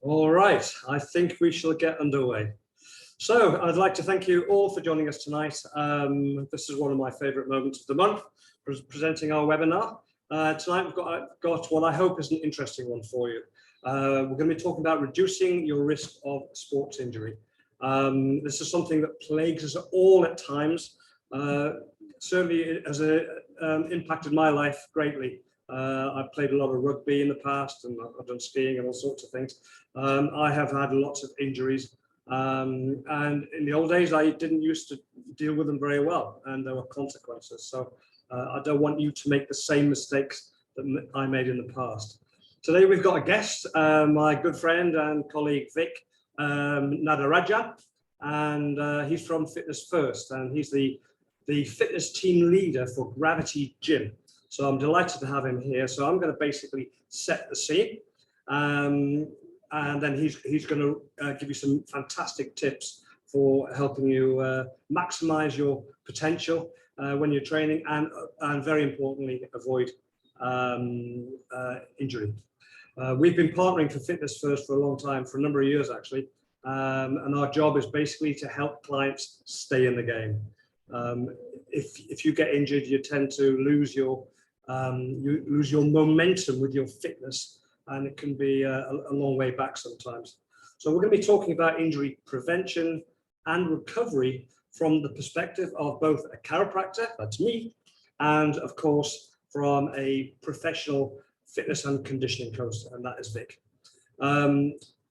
All right, I think we shall get underway. So I'd like to thank you all for joining us tonight. This is one of my favorite moments of the month, presenting our webinar. Tonight we've got what I hope is an interesting one for you. We're going to be talking about reducing your risk of sports injury. This is something that plagues us all at times. Certainly it has impacted my life greatly. I've played a lot of rugby in the past, and I've done skiing and all sorts of things. I have had lots of injuries, and in the old days I didn't used to deal with them very well, and there were consequences. So I don't want you to make the same mistakes that I made in the past. Today we've got a guest, my good friend and colleague Vic Nadarajan, and he's from Fitness First, and he's the fitness team leader for Gravity Gym. So I'm delighted to have him here. So I'm going to basically set the scene, and then he's going to give you some fantastic tips for helping you maximize your potential when you're training, and very importantly, avoid injury. We've been partnering for Fitness First for a long time, for a number of years actually, and our job is basically to help clients stay in the game. If you get injured, you tend to lose your momentum with your fitness, and it can be a long way back sometimes. So we're going to be talking about injury prevention and recovery from the perspective of both a chiropractor, that's me, and of course from a professional fitness and conditioning coach, and that is Vic.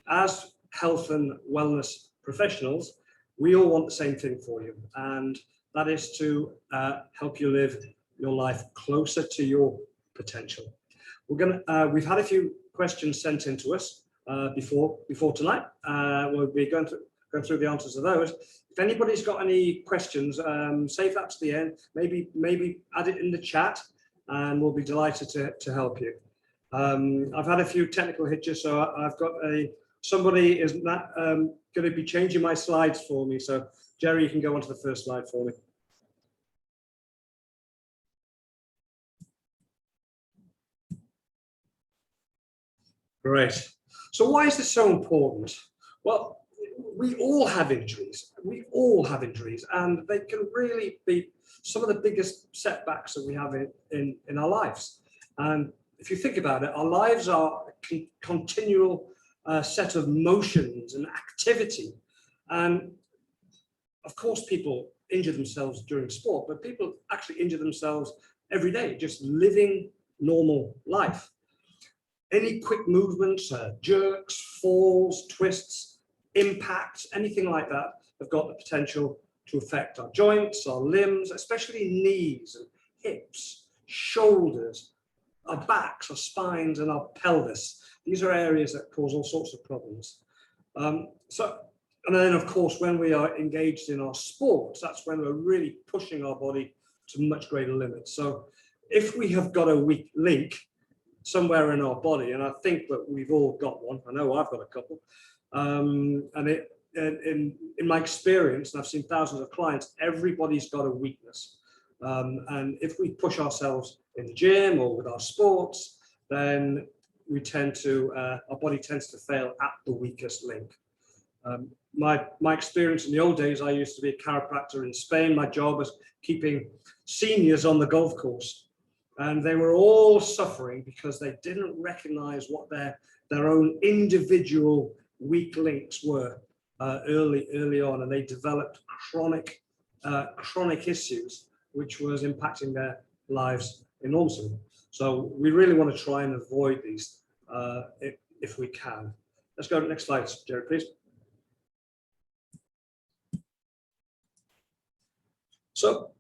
As health and wellness professionals, we all want the same thing for you, and that is to help you live your life closer to your potential. We've had a few questions sent in to us before tonight. We'll be going through the answers to those. If anybody's got any questions, save that to the end. Maybe add it in the chat, and we'll be delighted to help you. I've had a few technical hitches, so I've got somebody is not going to be changing my slides for me. So Jerry, you can go on to the first slide for me. Great. So why is this so important? Well, we all have injuries. We all have injuries, and they can really be some of the biggest setbacks that we have in our lives. And if you think about it, our lives are a continual set of motions and activity. And of course, people injure themselves during sport, but people actually injure themselves every day, just living normal life. Any quick movements, jerks, falls, twists, impacts, anything like that have got the potential to affect our joints, our limbs, especially knees and hips, shoulders, our backs, our spines, and our pelvis. These are areas that cause all sorts of problems. And then, of course, when we are engaged in our sports, that's when we're really pushing our body to much greater limits. So if we have got a weak link somewhere in our body, and I think that we've all got one, I know I've got a couple, and in my experience, and I've seen thousands of clients, everybody's got a weakness. And if we push ourselves in the gym or with our sports, then we tend to, our body tends to fail at the weakest link. My experience in the old days, I used to be a chiropractor in Spain. My job was keeping seniors on the golf course, and they were all suffering because they didn't recognize what their own individual weak links were early on, and they developed chronic issues, which was impacting their lives enormously. So we really want to try and avoid these if we can. Let's go to the next slide, Jerry, please. So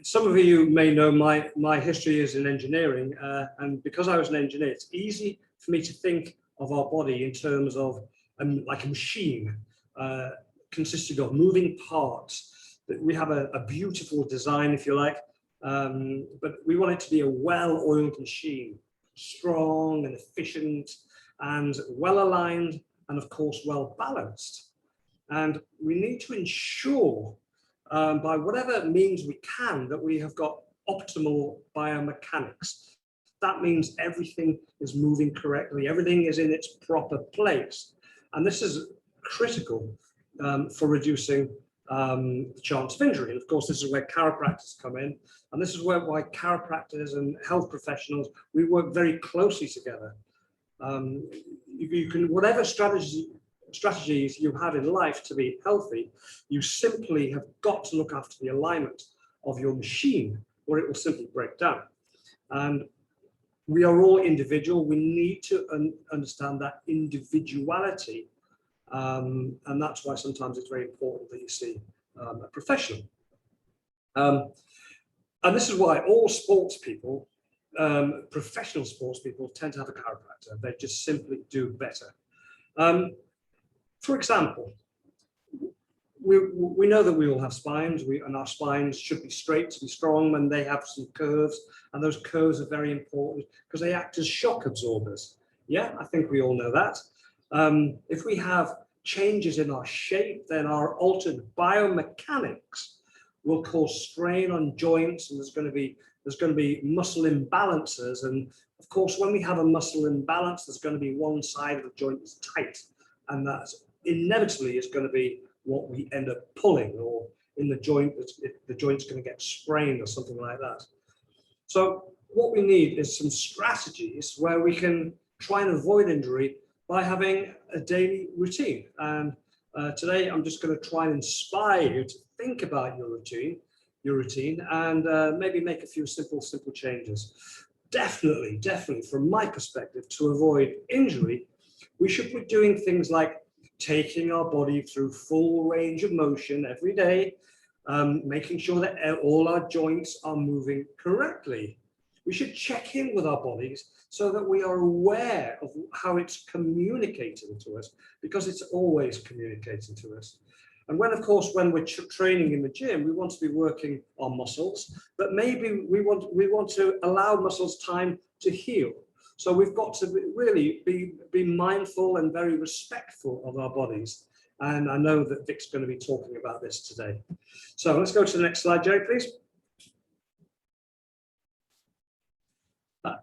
some of you may know my history is in engineering, and because I was an engineer, it's easy for me to think of our body in terms of like a machine consisting of moving parts. We have a beautiful design, if you like, but we want it to be a well-oiled machine, strong and efficient and well-aligned, and of course well-balanced. And we need to ensure by whatever means we can that we have got optimal biomechanics. That means everything is moving correctly, everything is in its proper place. And this is critical for reducing the chance of injury. And of course, this is where chiropractors come in. And this is why chiropractors and health professionals, we work very closely together. You can, whatever strategies you have in life to be healthy, you simply have got to look after the alignment of your machine, or it will simply break down. And we are all individual. We need to understand that individuality. And that's why sometimes it's very important that you see a professional. And this is why all sports people, professional sports people, tend to have a chiropractor. They just simply do better. For example, we know that we all have spines, and our spines should be straight to be strong, and they have some curves, and those curves are very important because they act as shock absorbers. Yeah, I think we all know that. If we have changes in our shape, then our altered biomechanics will cause strain on joints, and there's going to be muscle imbalances. And of course, when we have a muscle imbalance, there's going to be one side of the joint that's tight, and that inevitably is going to be what we end up pulling, or in the joint, the joint's going to get sprained or something like that. So what we need is some strategies where we can try and avoid injury by having a daily routine. And today I'm just going to try and inspire you to think about your routine, and maybe make a few simple changes. Definitely, from my perspective, to avoid injury, we should be doing things like taking our body through full range of motion every day, making sure that all our joints are moving correctly. We should check in with our bodies so that we are aware of how it's communicating to us, because it's always communicating to us. And of course, when we're training in the gym, we want to be working on muscles, but maybe we want to allow muscles time to heal. So we've got to really be mindful and very respectful of our bodies. And I know that Vic's going to be talking about this today. So let's go to the next slide, Jerry, please.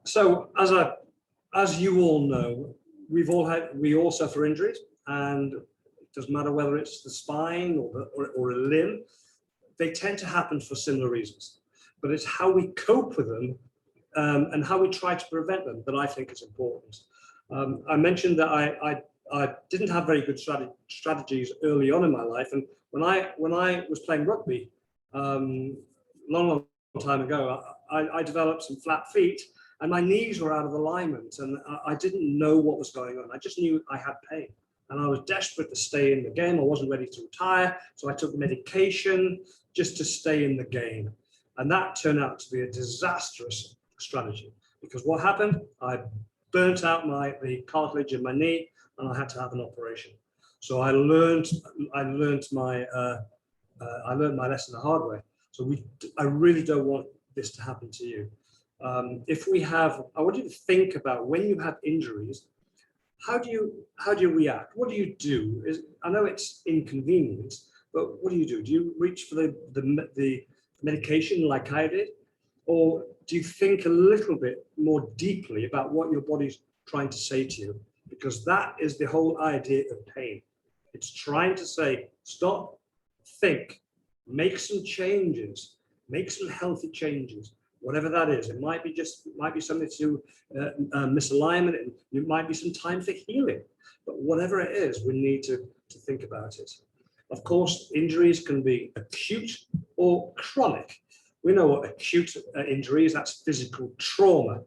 So as you all know, we all suffer injuries, and it doesn't matter whether it's the spine or a limb, they tend to happen for similar reasons. But it's how we cope with them and how we try to prevent them that I think is important. I mentioned that I didn't have very good strategies early on in my life, and when I was playing rugby long time ago, I developed some flat feet, and my knees were out of alignment, and I didn't know what was going on. I just knew I had pain, and I was desperate to stay in the game. I wasn't ready to retire, so I took medication just to stay in the game, and that turned out to be a disastrous strategy, because what happened? I burnt out the cartilage in my knee, and I had to have an operation. So I learned my lesson the hard way. So I really don't want this to happen to you. I want you to think about when you have injuries, how do you react? What do you do? I know it's inconvenient, but what do you do? Do you reach for the medication like I did? Or do you think a little bit more deeply about what your body's trying to say to you? Because that is the whole idea of pain. It's trying to say, stop, think, make some changes, make some healthy changes, whatever that is. It might be something to misalignment, and it might be some time for healing. But whatever it is, we need to think about it. Of course, injuries can be acute or chronic. We know what acute injury is. That's physical trauma.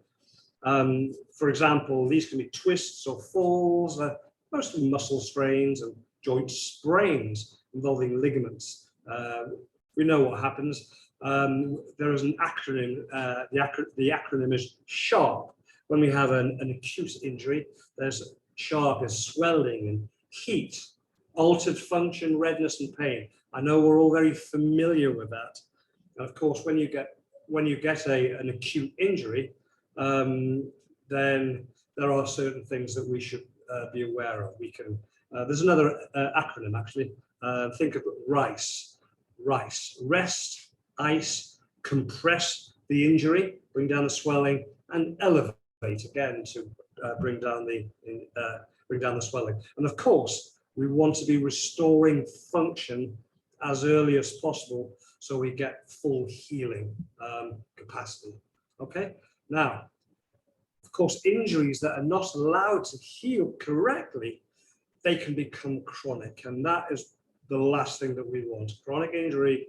For example, these can be twists or falls, mostly muscle strains and joint sprains involving ligaments. We know what happens. There is an acronym. The acronym is SHARP. When we have an acute injury, there's SHARP is swelling and heat, altered function, redness, and pain. I know we're all very familiar with that. And of course, when you get an acute injury, then there are certain things that we should be aware of. There's another acronym actually. Think of RICE. Rest, ice, compress the injury, bring down the swelling, and elevate again to bring down the bring down the swelling. And of course, we want to be restoring function as early as possible so we get full healing capacity. Okay, now, of course, injuries that are not allowed to heal correctly, they can become chronic, and that is the last thing that we want. Chronic injury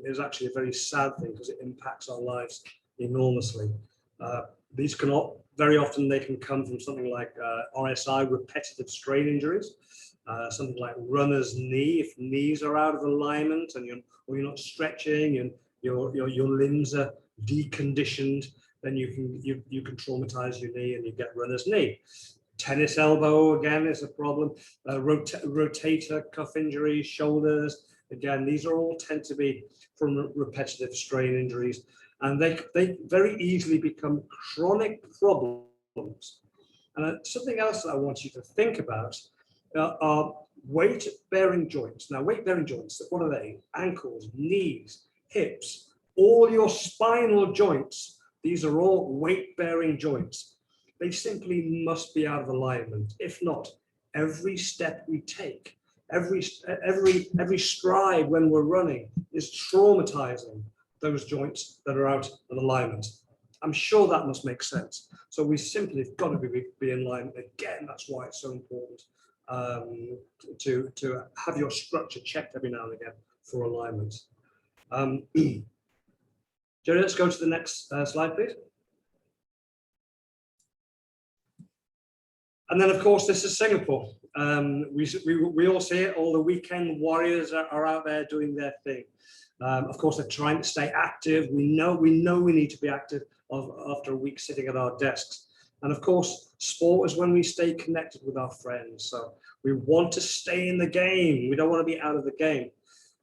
is actually a very sad thing because it impacts our lives enormously. These cannot, very often they can come from something like RSI, repetitive strain injuries, something like runner's knee. If knees are out of alignment and you're not stretching and your limbs are deconditioned, then you can traumatize your knee and you get runner's knee. Tennis elbow, again, is a problem. Rotator cuff injuries, shoulders, again, these are all tend to be from repetitive strain injuries, and they very easily become chronic problems. And something else that I want you to think about are weight-bearing joints. Now, weight-bearing joints, what are they? Ankles, knees, hips, all your spinal joints. These are all weight-bearing joints. They simply must be out of alignment. If not, every step we take, every stride when we're running is traumatizing those joints that are out of alignment. I'm sure that must make sense. So we simply have got to be in line. Again, that's why it's so important to have your structure checked every now and again for alignment. Jerry, let's go to the next slide, please. And then, of course, this is Singapore. We all see it. All the weekend warriors are out there doing their thing. Of course, they're trying to stay active. We know we need to be active after a week sitting at our desks. And of course, sport is when we stay connected with our friends. So we want to stay in the game. We don't want to be out of the game.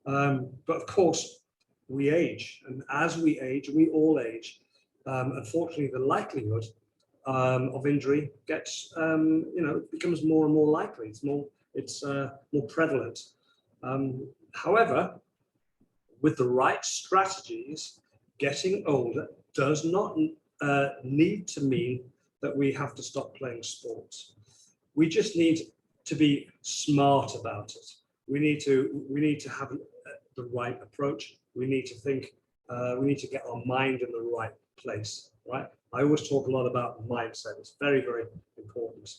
But of course, we age. And as we age, we all age. Unfortunately, the likelihood of injury gets, becomes more and more likely. It's more prevalent. However, with the right strategies, getting older does not need to mean that we have to stop playing sports. We just need to be smart about it. We need to have the right approach. We need to think. We need to get our mind in the right place. Right. I always talk a lot about mindset. It's very, very important.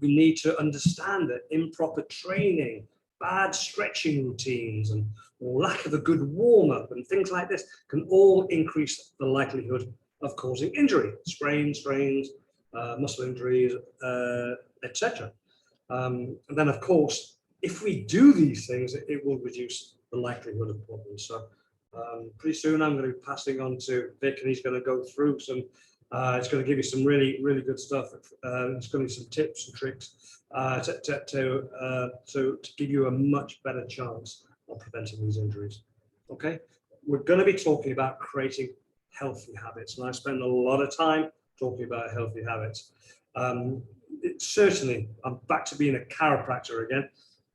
We need to understand that improper training, bad stretching routines, or lack of a good warm-up and things like this can all increase the likelihood of causing injury, strains, muscle injuries, etc. And then, of course, if we do these things, it will reduce the likelihood of problems. So pretty soon I'm going to be passing on to Vic, and he's going to go through some, it's going to give you some really, really good stuff. It's going to be some tips and tricks to give you a much better chance of preventing these injuries. Okay, we're going to be talking about creating healthy habits, and I spend a lot of time talking about healthy habits. Certainly, I'm back to being a chiropractor again.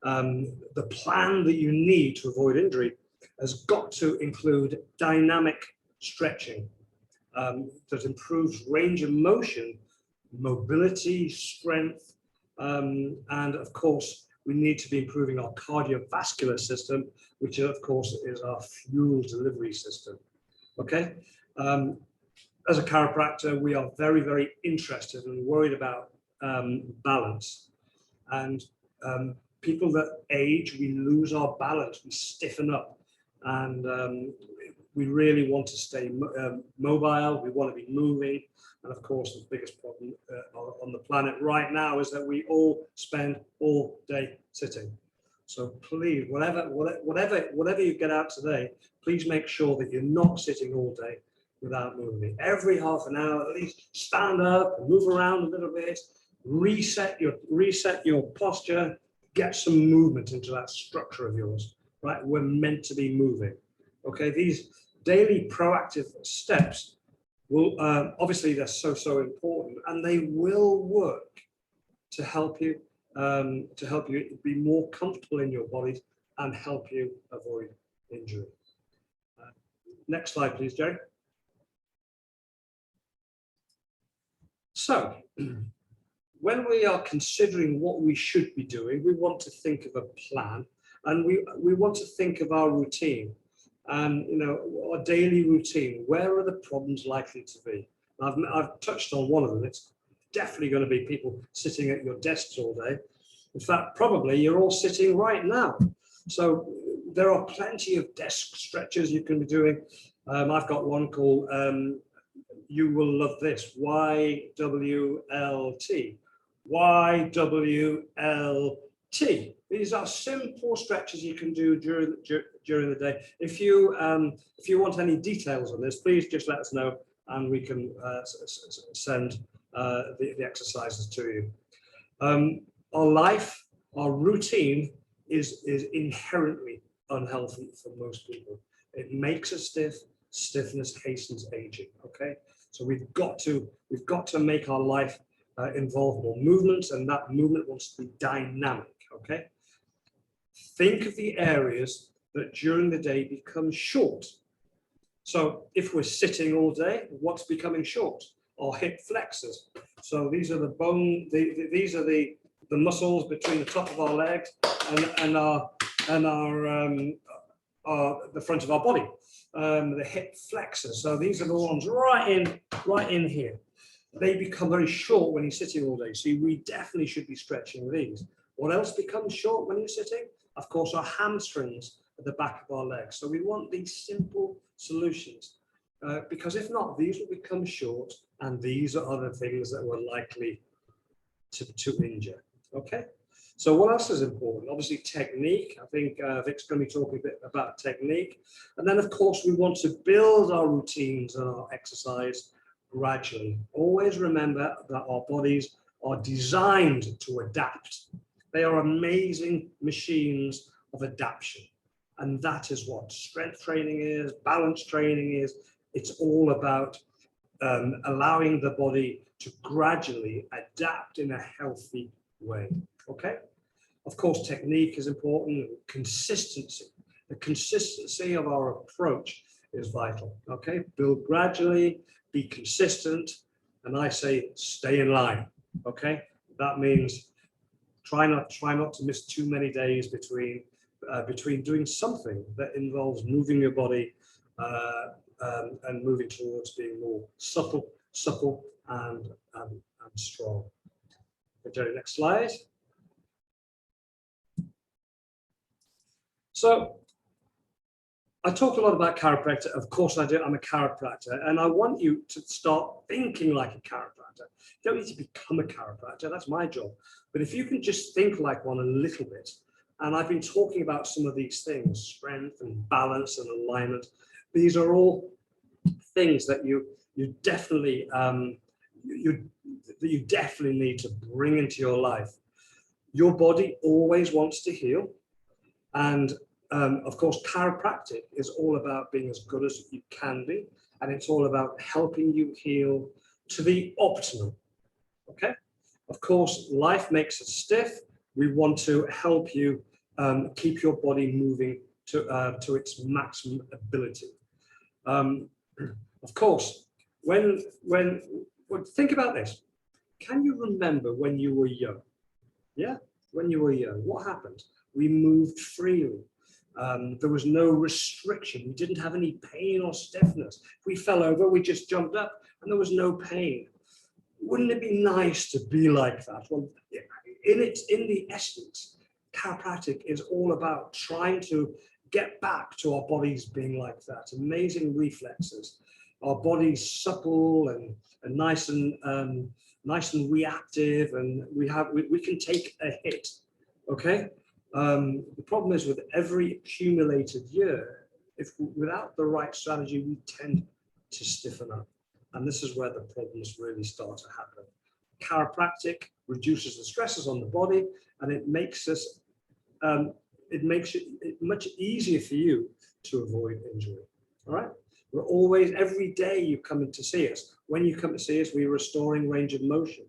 The plan that you need to avoid injury has got to include dynamic stretching that improves range of motion, mobility, strength, and of course, we need to be improving our cardiovascular system, which of course is our fuel delivery system. Okay. As a chiropractor, we are very, very interested and worried about balance. And people that age, we lose our balance, we stiffen up. And we really want to stay mobile, we want to be moving. And of course, the biggest problem on the planet right now is that we all spend all day sitting. So please, whatever you get out today, please make sure that you're not sitting all day without moving. Every half an hour, at least stand up and move around a little bit, reset your posture, get some movement into that structure of yours. Right, we're meant to be moving. Okay, these daily proactive steps will obviously they're so important, and they will work to help you be more comfortable in your body and help you avoid injury. Next slide, please, Jerry. So when we are considering what we should be doing, we want to think of a plan, and we want to think of our routine. And our daily routine, where are the problems likely to be? I've touched on one of them. It's definitely going to be people sitting at your desks all day. In fact, probably you're all sitting right now. So there are plenty of desk stretches you can be doing. I've got one called, you will love this, YWLT. YWLT. These are simple stretches you can do during the day. If you want any details on this, please just let us know, and we can send the exercises to you. Our life, our routine is inherently unhealthy for most people. It makes us stiff. Stiffness hastens aging. Okay, so we've got to make our life involve more movement, and that movement wants to be dynamic. Okay, think of the areas that during the day become short. So if we're sitting all day, what's becoming short? Our hip flexors. So these are the bone. These are the muscles between the top of our legs and the front of our body. The hip flexors. So these are the ones right in here. They become very short when you're sitting all day. So we definitely should be stretching these. What else becomes short when you're sitting? Of course, our hamstrings at the back of our legs. So we want these simple solutions, because if not, these will become short, and these are other things that we're likely to injure. Okay. So what else is important? Obviously, technique. I think Vic's going to be talking a bit about technique. And then, of course, we want to build our routines and our exercise gradually. Always remember that our bodies are designed to adapt. They are amazing machines of adaptation. And that is what strength training is, balance training is. It's all about allowing the body to gradually adapt in a healthy way. Okay. Of course, technique is important. Consistency. The consistency of our approach is vital. Okay. Build gradually, be consistent, and I say stay in line. Okay. That means try not to miss too many days between doing something that involves moving your body and moving towards being more supple and strong. Okay, next slide. So I talk a lot about chiropractor. Of course I do. I'm a chiropractor, and I want you to start thinking like a chiropractor. You don't need to become a chiropractor. That's my job. But if you can just think like one a little bit, and I've been talking about some of these things, strength and balance and alignment. These are all things that you definitely need to bring into your life. Your body always wants to heal, and of course, chiropractic is all about being as good as you can be, and it's all about helping you heal to the optimum. Okay. Of course, life makes us stiff. We want to help you keep your body moving to its maximum ability. Of course, when think about this. Can you remember when you were young? Yeah, when you were young, what happened? We moved freely. There was no restriction. We didn't have any pain or stiffness. If we fell over, we just jumped up, and there was no pain. Wouldn't it be nice to be like that? Well, in the essence, chiropractic is all about trying to get back to our bodies being like that. Amazing reflexes, our bodies supple and nice and reactive, and we can take a hit. Okay. The problem is with every accumulated year, without the right strategy, we tend to stiffen up. And this is where the problems really start to happen. Chiropractic reduces the stresses on the body, and it makes it much easier for you to avoid injury. All right. We're always, every day you come in to see us. When you come to see us, we're restoring range of motion.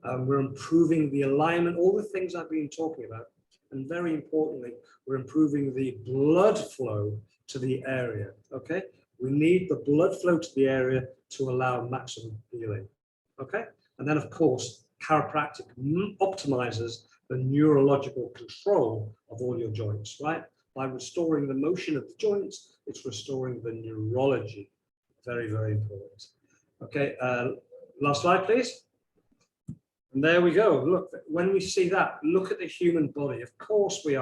We're improving the alignment, all the things I've been talking about. And very importantly, we're improving the blood flow to the area. Okay. We need the blood flow to the area to allow maximum healing. Okay. And then, of course, chiropractic optimizes the neurological control of all your joints, right? By restoring the motion of the joints, it's restoring the neurology. Very, very important. Okay, last slide, please. And there we go. Look, when we see that, look at the human body. Of course, we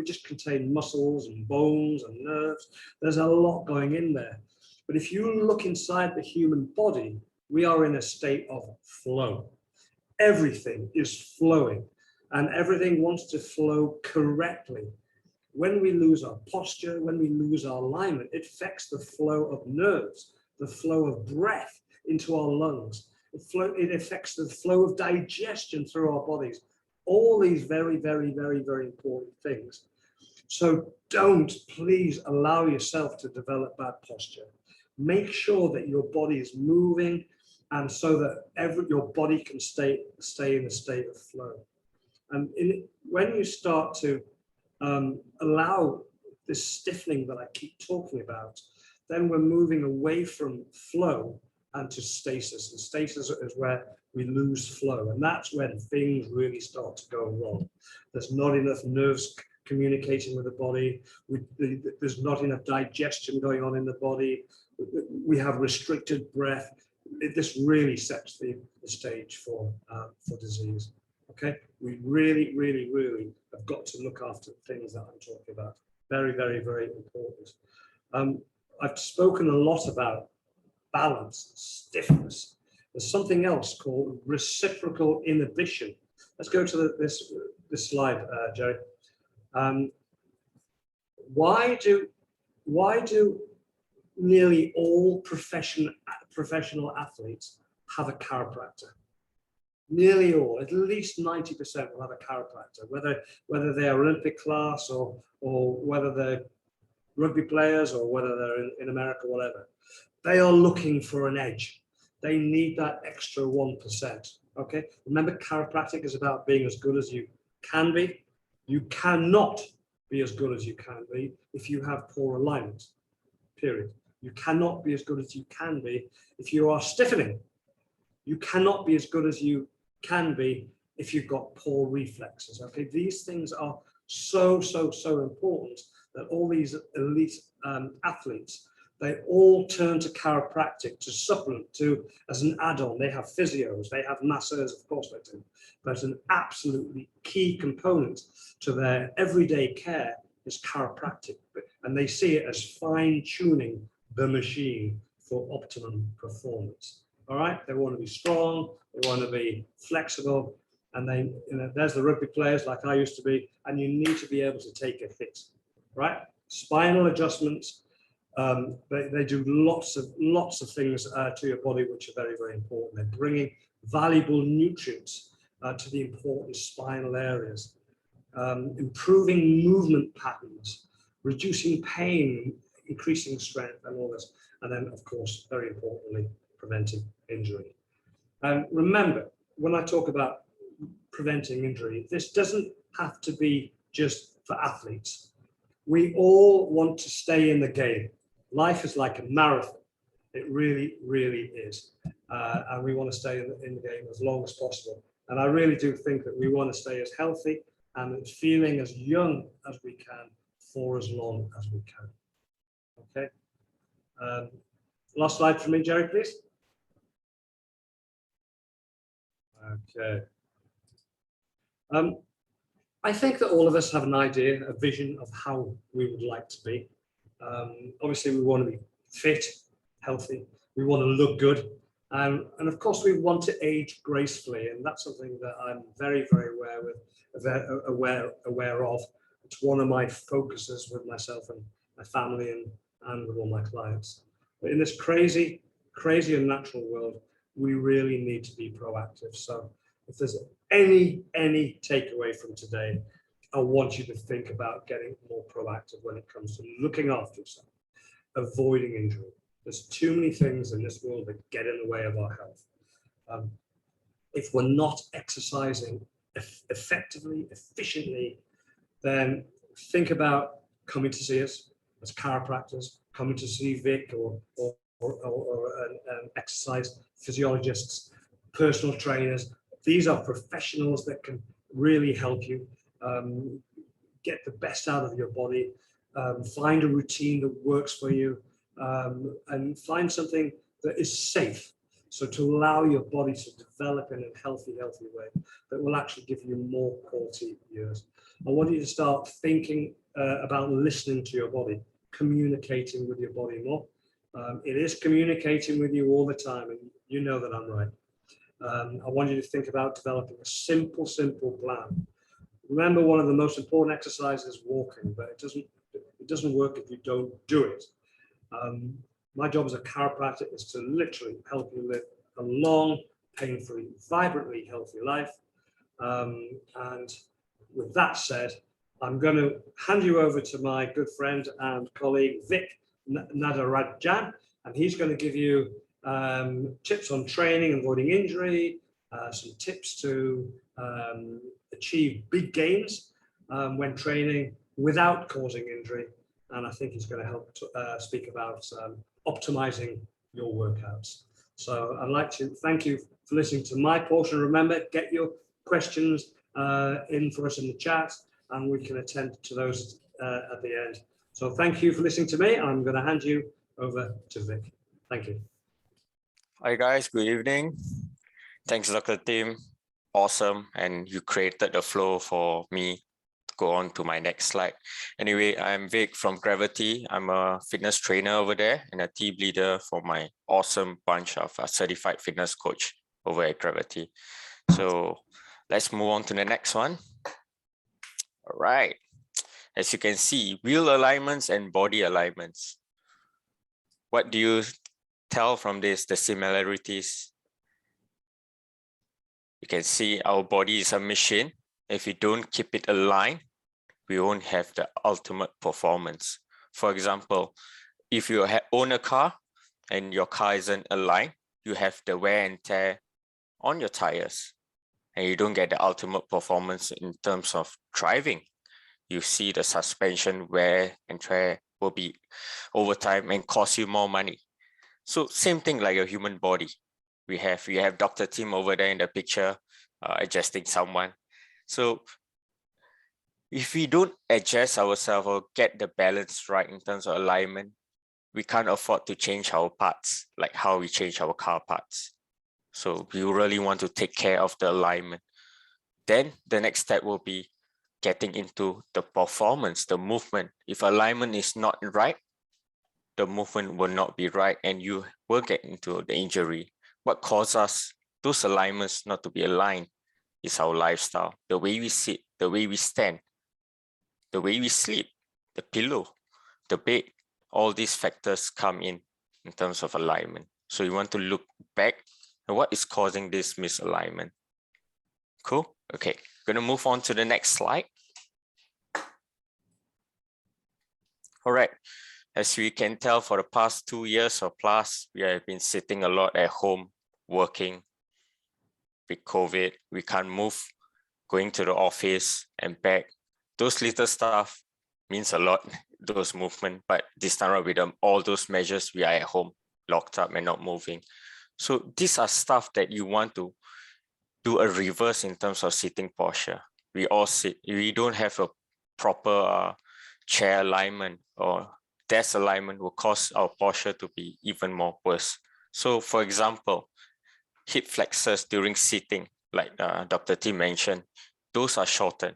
just contain muscles and bones and nerves. There's a lot going in there. But if you look inside the human body, we are in a state of flow. Everything is flowing, and everything wants to flow correctly. When we lose our posture, when we lose our alignment, it affects the flow of nerves, the flow of breath into our lungs. It affects the flow of digestion through our bodies. All these very, very, very, very important things. So don't please allow yourself to develop bad posture. Make sure that your body is moving, and so that your body can stay in a state of flow. And when you start to allow this stiffening that I keep talking about, then we're moving away from flow and to stasis. And stasis is where we lose flow, and that's when things really start to go wrong. There's not enough nerves communicating with the body. There's not enough digestion going on in the body. We have restricted breath. This really sets the stage for disease. Okay, we really, really, really have got to look after things that I'm talking about. Very, very, very important. I've spoken a lot about balance, stiffness. There's something else called reciprocal inhibition. Let's go to this slide, Jerry. Why do nearly all professional athletes have a chiropractor? Nearly all, at least 90% will have a chiropractor, whether they're Olympic class or whether they're rugby players or whether they're in America, whatever. They are looking for an edge. They need that extra 1%. Okay. Remember, chiropractic is about being as good as you can be. You cannot be as good as you can be if you have poor alignment. Period. You cannot be as good as you can be if you are stiffening. You cannot be as good as you can be if you've got poor reflexes. Okay, these things are so important that all these elite athletes, they all turn to chiropractic to supplement, as an add-on. They have physios, they have masseurs, of course they do, but an absolutely key component to their everyday care is chiropractic, and they see it as fine-tuning the machine for optimum performance. All right, they want to be strong, they want to be flexible, and there's the rugby players like I used to be, and you need to be able to take a hit, right? Spinal adjustments, they do lots of things to your body which are very, very important. They're bringing valuable nutrients to the important spinal areas, improving movement patterns, reducing pain, increasing strength, and all this. And then, of course, very importantly, preventing injury. And remember, when I talk about preventing injury, this doesn't have to be just for athletes. We all want to stay in the game. Life is like a marathon. It really, really is. And we want to stay in the game as long as possible. And I really do think that we want to stay as healthy and feeling as young as we can for as long as we can. Okay. Last slide for me, Jerry, please. Okay. I think that all of us have an idea, a vision of how we would like to be. Obviously, we want to be fit, healthy. We want to look good. And of course, we want to age gracefully. And that's something that I'm very, very aware of. It's one of my focuses with myself and my family and with all my clients. But in this crazy unnatural world, we really need to be proactive. So if there's any takeaway from today, I want you to think about getting more proactive when it comes to looking after yourself, avoiding injury. There's too many things in this world that get in the way of our health. If we're not exercising effectively, efficiently, then think about coming to see us as chiropractors, coming to see Vic or exercise physiologists. personal trainers. These are professionals that can really help you get the best out of your body, find a routine that works for you, and find something that is safe. So to allow your body to develop in a healthy way that will actually give you more quality years. I want you to start thinking about listening to your body, communicating with your body more. It is communicating with you all the time, and you know that I'm right. I want you to think about developing a simple plan. Remember, one of the most important exercises is walking, but it doesn't work if you don't do it. My job as a chiropractor is to literally help you live a long, pain-free, vibrantly healthy life. And with that said, I'm going to hand you over to my good friend and colleague, Vic Nadarajan, and he's going to give you tips on training and avoiding injury, some tips to achieve big gains when training without causing injury. And I think he's going to help to, speak about optimizing your workouts. So I'd like to thank you for listening to my portion. Remember, get your questions in for us in the chat, and we can attend to those at the end. So thank you for listening to me. I'm going to hand you over to Vic. Thank you. Hi guys, good evening. Thanks, Dr. Tim. Awesome. And you created the flow for me to go on to my next slide. Anyway, I'm Vic from Gravity. I'm a fitness trainer over there and a team leader for my awesome bunch of certified fitness coach over at Gravity. So let's move on to the next one. All right. As you can see, wheel alignments and body alignments. What do you tell from this, the similarities? You can see our body is a machine. If we don't keep it aligned, we won't have the ultimate performance. For example, if you own a car and your car isn't aligned, you have the wear and tear on your tires and you don't get the ultimate performance in terms of driving. You see the suspension wear and tear will be over time and cost you more money. So same thing like a human body. We have Dr. Tim over there in the picture adjusting someone. So if we don't adjust ourselves or get the balance right in terms of alignment, we can't afford to change our parts, like how we change our car parts. So we really want to take care of the alignment. Then the next step will be getting into the performance, the movement. If alignment is not right, the movement will not be right and you will get into the injury. What causes those alignments not to be aligned is our lifestyle, the way we sit, the way we stand, the way we sleep, the pillow, the bed. All these factors come in terms of alignment. So you want to look back at what is causing this misalignment. Cool. Okay, going to move on to the next slide. All right. As we can tell, for the past 2 years or plus, we have been sitting a lot at home, working. With COVID, we can't move, going to the office and back. Those little stuff means a lot, those movement, but this time around with all those measures, we are at home, locked up and not moving. So these are stuff that you want to do a reverse in terms of sitting posture. We all sit, we don't have a proper chair alignment or desk alignment will cause our posture to be even more worse. So for example, hip flexors during sitting, like Dr. Tim mentioned, those are shortened.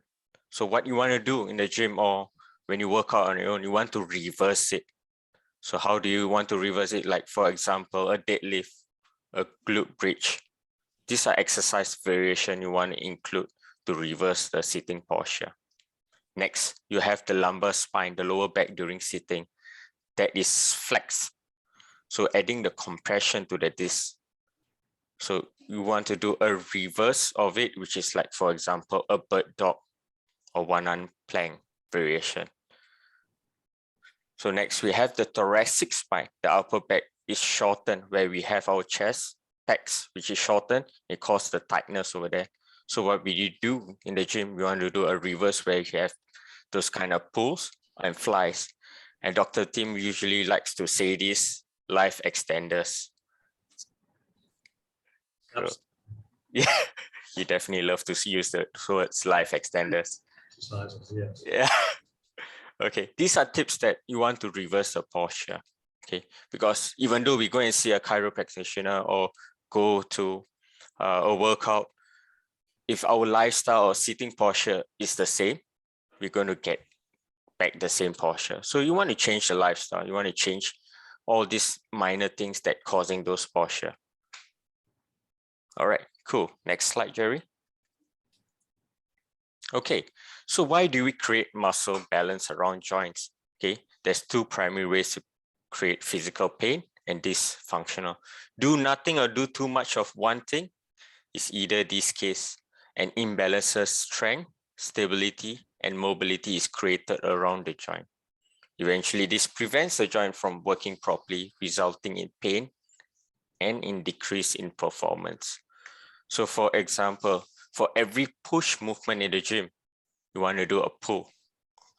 So what you want to do in the gym or when you work out on your own, you want to reverse it. So how do you want to reverse it? Like for example, a deadlift, a glute bridge. These are exercise variation you want to include to reverse the sitting posture. Next, you have the lumbar spine, the lower back during sitting. That is flex. So adding the compression to the disc. So you want to do a reverse of it, which is like, for example, a bird dog or one-arm plank variation. So next we have the thoracic spine. The upper back is shortened where we have our chest, pecs, which is shortened. It causes the tightness over there. So what we do in the gym, we want to do a reverse where you have those kind of pulls and flies. And Dr. Tim usually likes to say this, life extenders. So, Yeah, you definitely love to use the towards life extenders. Exercises, yes. Yeah. Okay, these are tips that you want to reverse the posture. Okay, because even though we go and see a chiropractor or go to a workout, if our lifestyle or sitting posture is the same, we're going to get back the same posture. So you want to change the lifestyle. You want to change all these minor things that causing those posture. All right, cool. Next slide, Jerry. Okay, so why do we create muscle balance around joints? Okay, there's two primary ways to create physical pain and dysfunctional. Do nothing or do too much of one thing is either this case, an imbalanced strength, stability, and mobility is created around the joint. Eventually, this prevents the joint from working properly, resulting in pain and in decrease in performance. So for example, for every push movement in the gym, you want to do a pull.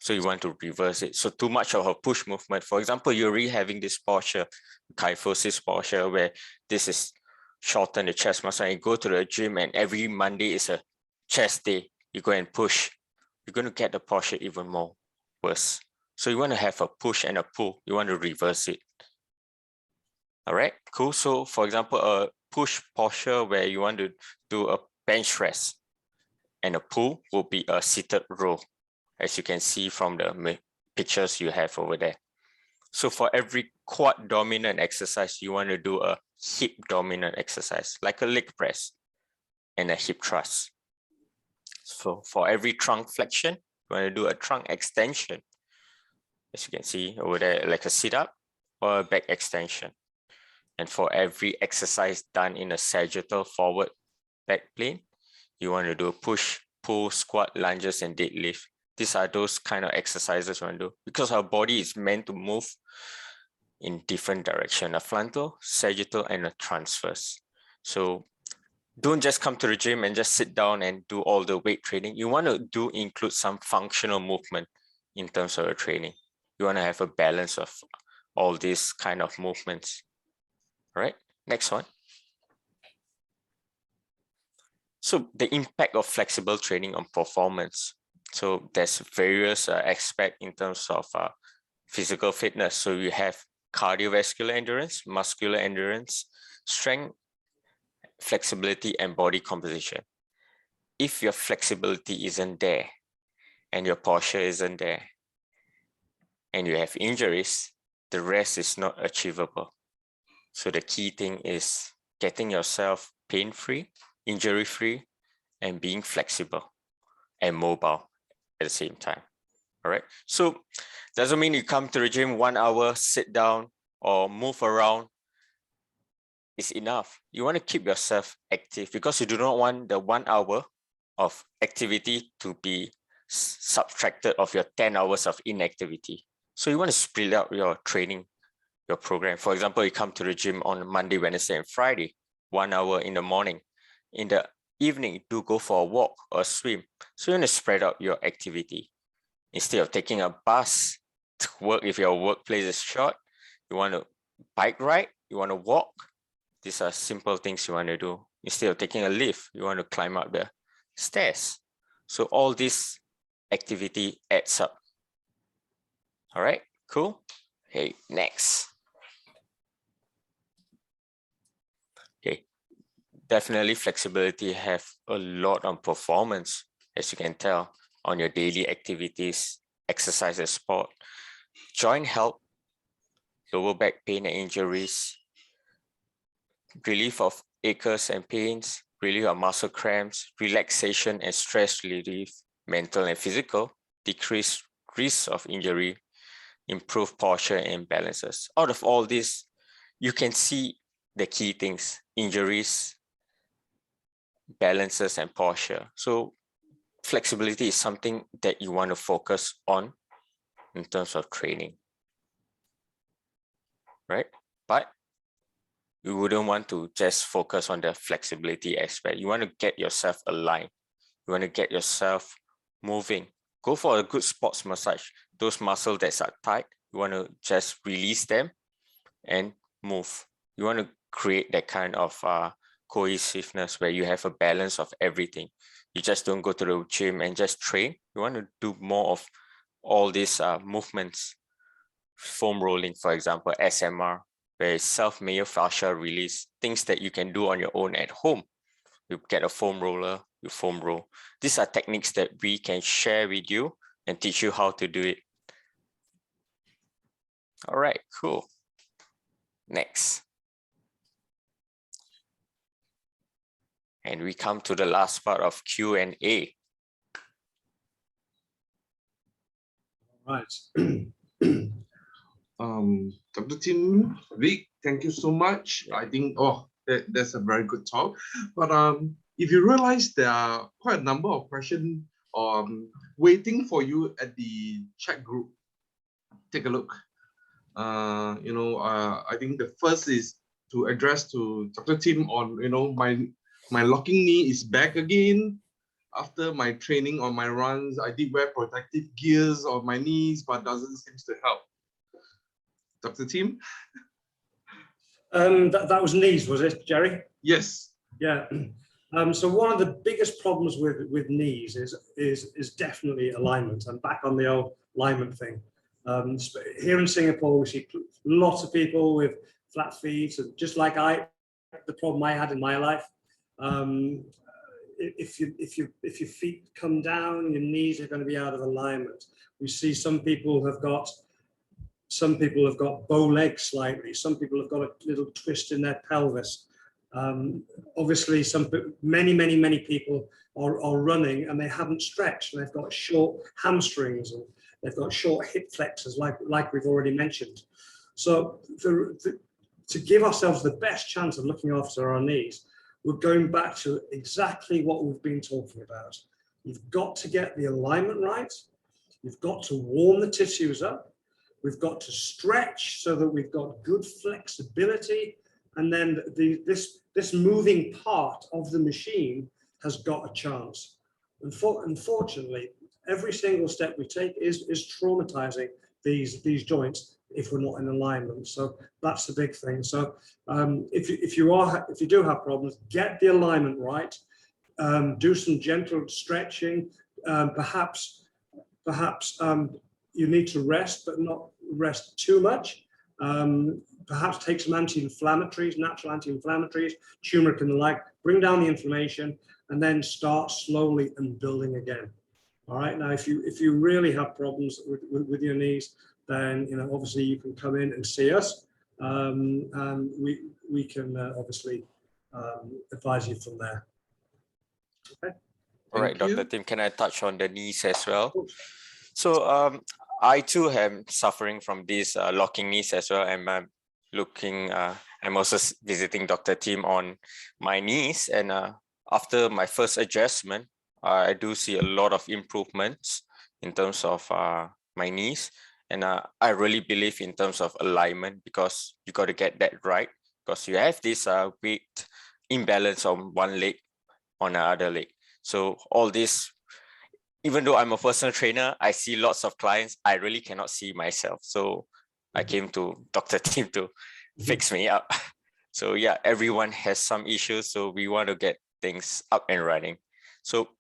So you want to reverse it. So too much of a push movement. For example, you're already having this posture, kyphosis posture, where this is shorten the chest muscle, and you go to the gym and every Monday is a chest day. You go and push. You're going to get the posture even more worse. So you want to have a push and a pull. You want to reverse it. All right, cool. So for example, a push posture where you want to do a bench rest, and a pull will be a seated row, as you can see from the pictures you have over there. So for every quad dominant exercise, you want to do a hip dominant exercise, like a leg press and a hip thrust. So for every trunk flexion, you want to do a trunk extension, as you can see over there, like a sit-up or a back extension. And for every exercise done in a sagittal forward back plane, you want to do a push, pull, squat, lunges, and deadlift. These are those kind of exercises you want to do because our body is meant to move in different direction, a frontal, sagittal, and a transverse. So don't just come to the gym and just sit down and do all the weight training. You want to include some functional movement in terms of your training. You want to have a balance of all these kind of movements. All right, next one. So the impact of flexible training on performance. So there's various aspects in terms of physical fitness. So you have cardiovascular endurance, muscular endurance, strength, flexibility, and body composition. If your flexibility isn't there and your posture isn't there and you have injuries, the rest is not achievable. So the key thing is getting yourself pain-free, injury-free, and being flexible and mobile at the same time. All right. So doesn't mean you come to the gym 1 hour, sit down or move around is enough. You want to keep yourself active because you do not want the 1 hour of activity to be subtracted of your 10 hours of inactivity. So you want to split out your training, your program. For example, you come to the gym on Monday, Wednesday, and Friday, 1 hour in the morning. In the evening, do go for a walk or swim. So you want to spread out your activity. Instead of taking a bus to work, if your workplace is short, you want to bike ride, you want to walk. These are simple things you want to do. Instead of taking a lift, you want to climb up the stairs. So all this activity adds up. All right, cool. Okay, next. Okay, definitely flexibility have a lot on performance, as you can tell, on your daily activities, exercise and sport. Joint health, lower back pain and injuries, relief of aches and pains, relief of muscle cramps, relaxation and stress relief, mental and physical, decreased risk of injury, improve posture and balances. Out of all this, you can see the key things: injuries, balances, and posture. So flexibility is something that you want to focus on in terms of training, right? But you wouldn't want to just focus on the flexibility aspect. You want to get yourself aligned. You want to get yourself moving. Go for a good sports massage. Those muscles that are tight, you want to just release them and move. You want to create that kind of cohesiveness where you have a balance of everything. You just don't go to the gym and just train. You want to do more of all these movements. Foam rolling, for example, SMR, where it's self-myofascial release, things that you can do on your own at home. You get a foam roller, you foam roll. These are techniques that we can share with you and teach you how to do it. All right, cool. Next. And we come to the last part of Q&A. Right. Dr. Tim, Vic, thank you so much. I think, that's a very good talk. But if you realize there are quite a number of questions waiting for you at the chat group, take a look. I think the first is to address to Dr. Tim on, my locking knee is back again. After my training on my runs, I did wear protective gears on my knees, but doesn't seem to help. Dr. Tim? That was knees, was it, Jerry? Yes. Yeah. So one of the biggest problems with knees is definitely alignment. I'm back on the old alignment thing. Here in Singapore, we see lots of people with flat feet, and just like the problem I had in my life. If your feet come down, your knees are going to be out of alignment. We see some people have got bow legs slightly. Some people have got a little twist in their pelvis. Obviously, many people are running and they haven't stretched, and they've got short hamstrings and they've got short hip flexors, like we've already mentioned. So to give ourselves the best chance of looking after our knees, we're going back to exactly what we've been talking about. You've got to get the alignment right. You've got to warm the tissues up. We've got to stretch so that we've got good flexibility. And then this moving part of the machine has got a chance. Unfortunately, every single step we take is traumatizing these joints if we're not in alignment. So that's the big thing. So if you do have problems, get the alignment right. Do some gentle stretching. Perhaps you need to rest, but not rest too much. Perhaps take some anti-inflammatories, natural anti-inflammatories, turmeric and the like. Bring down the inflammation, and then start slowly and building again. All right. Now, if you really have problems with your knees, then obviously you can come in and see us, and we can obviously advise you from there. Okay. All right, Dr. Tim, can I touch on the knees as well? So I too am suffering from these locking knees as well, and I'm also visiting Dr. Tim on my knees, and after my first adjustment, I do see a lot of improvements in terms of my knees. And I really believe in terms of alignment, because you got to get that right, because you have this weight imbalance on one leg, on the other leg. So all this, even though I'm a personal trainer, I see lots of clients, I really cannot see myself. So I came to Dr. Tim to fix me up. So yeah, everyone has some issues. So we want to get things up and running. So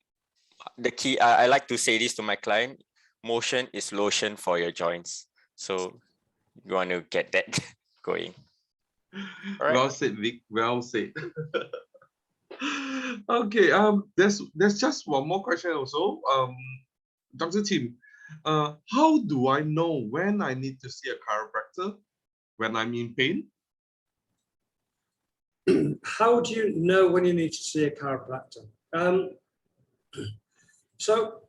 the key, I like to say this to my client: motion is lotion for your joints. So you want to get that going. All right. Well said, Vic. Well said. Okay. There's just one more question also. Dr. Tim, how do I know when I need to see a chiropractor when I'm in pain? How do you know when you need to see a chiropractor? So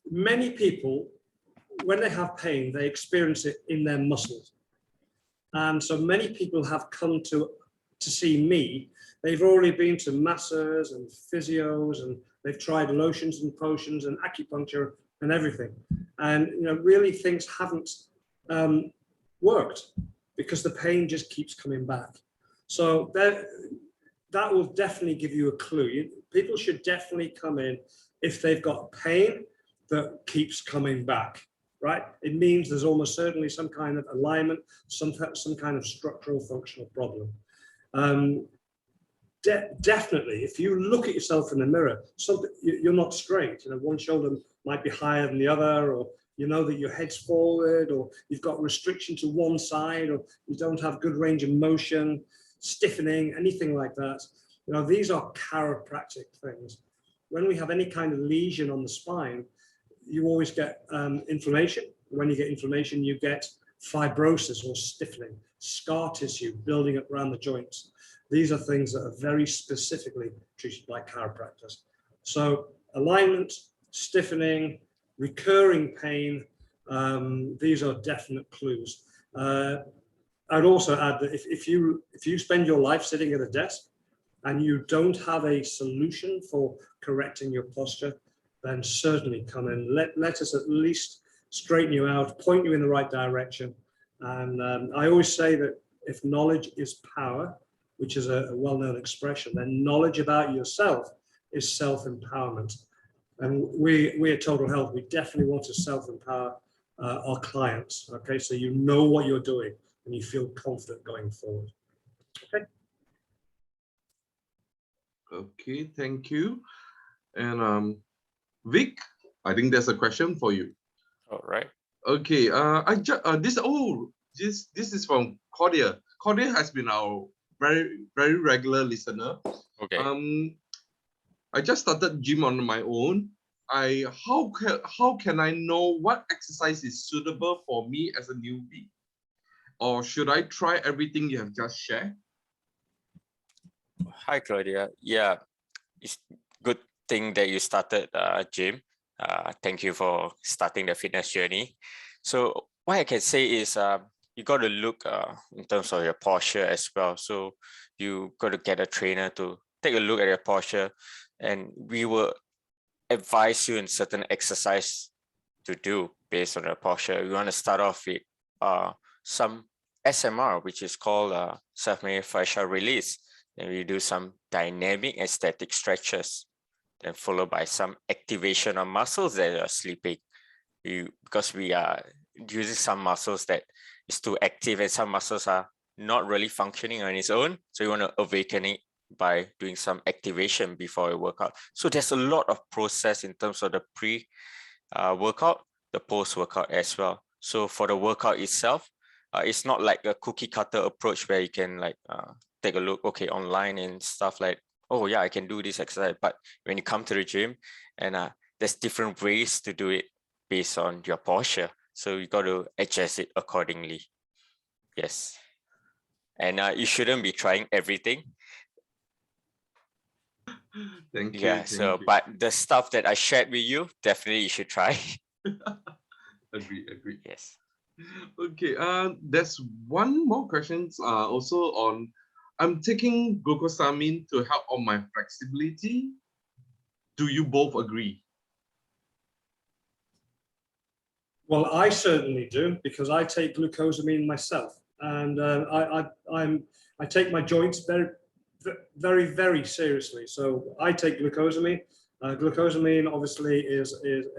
many people, when they have pain, they experience it in their muscles. And so many people have come to see me. They've already been to masseurs and physios, and they've tried lotions and potions and acupuncture and everything. And really things haven't worked, because the pain just keeps coming back. So that will definitely give you a clue. People should definitely come in if they've got pain that keeps coming back, right? It means there's almost certainly some kind of alignment, some kind of structural functional problem. definitely, if you look at yourself in the mirror, you're not straight. You know, one shoulder might be higher than the other, or you know that your head's forward, or you've got restriction to one side, or you don't have good range of motion, stiffening, anything like that. You know, these are chiropractic things. When we have any kind of lesion on the spine, you always get inflammation. When you get inflammation, you get fibrosis or stiffening, scar tissue building up around the joints. These are things that are very specifically treated by chiropractors. So alignment, stiffening, recurring pain, these are definite clues. I'd also add that if you spend your life sitting at a desk and you don't have a solution for correcting your posture, then certainly come in. Let us at least straighten you out, point you in the right direction. And I always say that if knowledge is power, which is a well-known expression, then knowledge about yourself is self-empowerment. And we at Total Health, we definitely want to self-empower our clients, okay? So you know what you're doing and you feel confident going forward, okay? Okay, thank you. And Vic, I think there's a question for you. All right. Okay, this is from Claudia. Claudia has been our very regular listener. Okay. I just started gym on my own. How can I know what exercise is suitable for me as a newbie? Or should I try everything you have just shared? Hi, Claudia. Yeah, it's good thing that you started gym. Thank you for starting the fitness journey. So what I can say is you got to look in terms of your posture as well. So you got to get a trainer to take a look at your posture, and we will advise you in certain exercise to do based on your posture. We want to start off with some SMR, which is called self-made fascial release. Then we do some dynamic and static stretches, then followed by some activation of muscles that are sleeping. Because we are using some muscles that is too active and some muscles are not really functioning on its own. So you want to awaken it by doing some activation before a workout. So there's a lot of process in terms of the pre-workout, the post-workout as well. So for the workout itself, it's not like a cookie cutter approach where you can like take a look, okay, online and stuff like, oh yeah, I can do this exercise. But when you come to the gym, and there's different ways to do it based on your posture. So you got to adjust it accordingly. Yes. And you shouldn't be trying everything. Thank you. Yeah, so, but the stuff that I shared with you, definitely you should try. Agree. Yes. Okay, there's one more question also on, I'm taking glucosamine to help on my flexibility. Do you both agree? Well, I certainly do, because I take glucosamine myself, and I take my joints very seriously. So I take glucosamine. Glucosamine obviously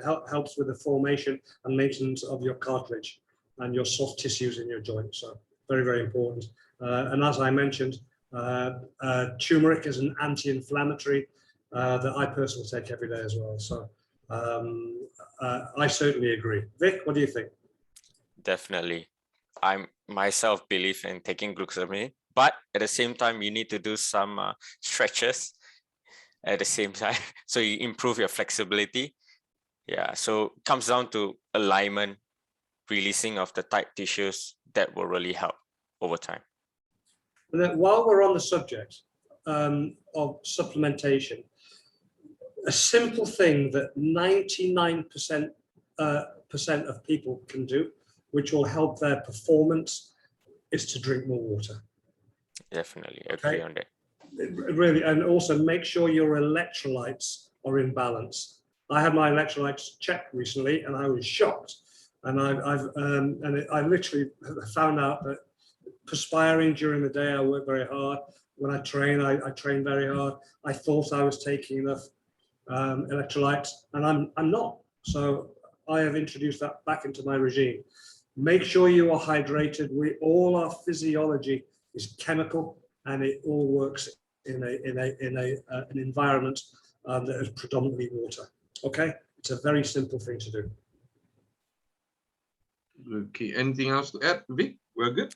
helps with the formation and maintenance of your cartilage and your soft tissues in your joints. So very important. And as I mentioned, turmeric is an anti-inflammatory that I personally take every day as well. So I certainly agree. Vic, what do you think? Definitely. I myself believe in taking glucosamine, but at the same time, you need to do some stretches at the same time. So you improve your flexibility. Yeah, so it comes down to alignment, releasing of the tight tissues that will really help over time. And then while we're on the subject of supplementation, a simple thing that 99% of people can do, which will help their performance, is to drink more water. Definitely agree on that. Really, and also make sure your electrolytes are in balance. I had my electrolytes checked recently, and I was shocked. And I literally found out that perspiring during the day, I work very hard. When I train, I train very hard. I thought I was taking enough electrolytes, and I'm not. So I have introduced that back into my regime. Make sure you are hydrated. All our physiology is chemical, and it all works an environment that is predominantly water. Okay, it's a very simple thing to do. Okay, anything else to add, Vic? We're good?